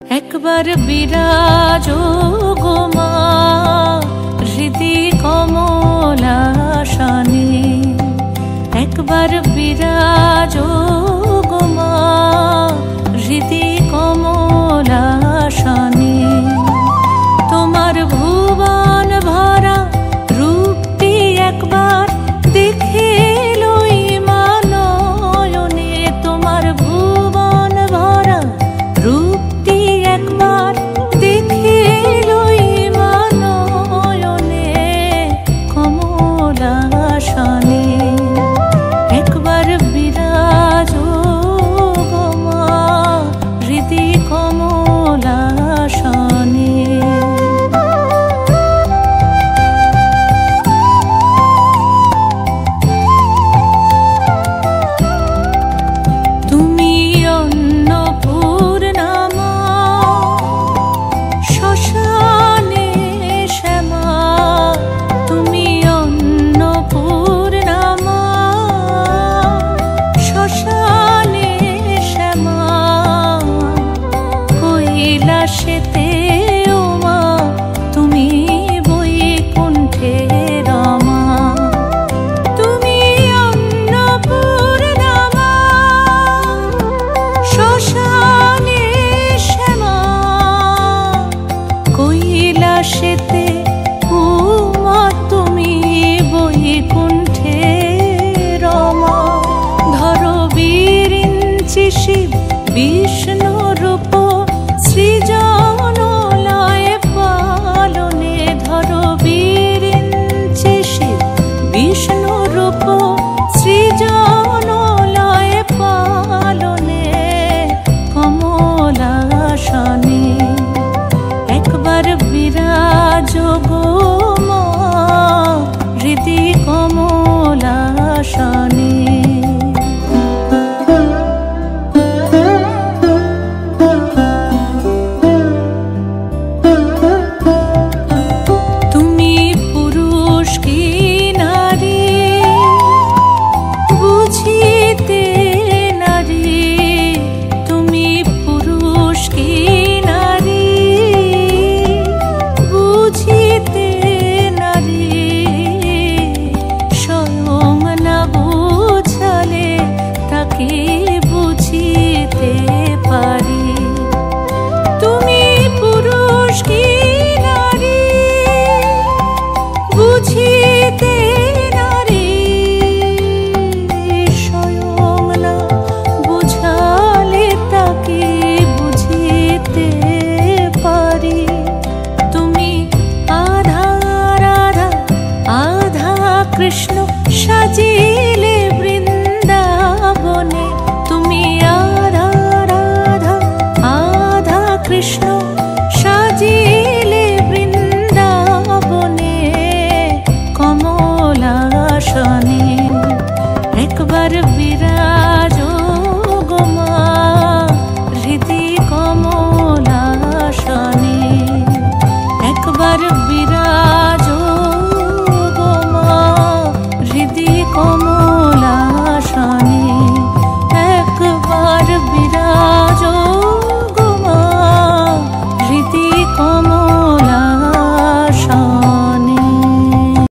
একবার বিরাজো গো মা হৃদি কমলাসনে, একবার বিরাজো গো মা হৃদি কমলাসনে। তোমার ভুবন ভরা রূপটি একবার দেখে লই মা নয়নে, তোমার ভুবন ভরা রূপটি একবার দেখে লই মা নয়নে কমলাসনে। একবার বিরাজো গো মা হৃদি কমলাসনে। কৈলাসেতে ও মা তুমি বৈকুণ্ঠে রমা, তুমি অন্নপূর্ণা মা শ্মশানে শ্যামা। কৈলাসেতে ও মা তুমি বৈকুণ্ঠে রমা। ধরো বিরিঞ্চি শিব বিষ্ণু রূপ সৃজন লয় পালনে, ধরো বিরিঞ্চি শিব বিষ্ণু রূপ সৃজন লয় পালনে কমলাসনে। একবার বিরাজো গো মা হৃদি কমলাসনে। কৃষ্ণ সাজিলে বৃন্দাবনে, তুমি আধা রাধা আধা কৃষ্ণ সাজিলে বৃন্দাবনে কমলাসনে। একবার বিরাজ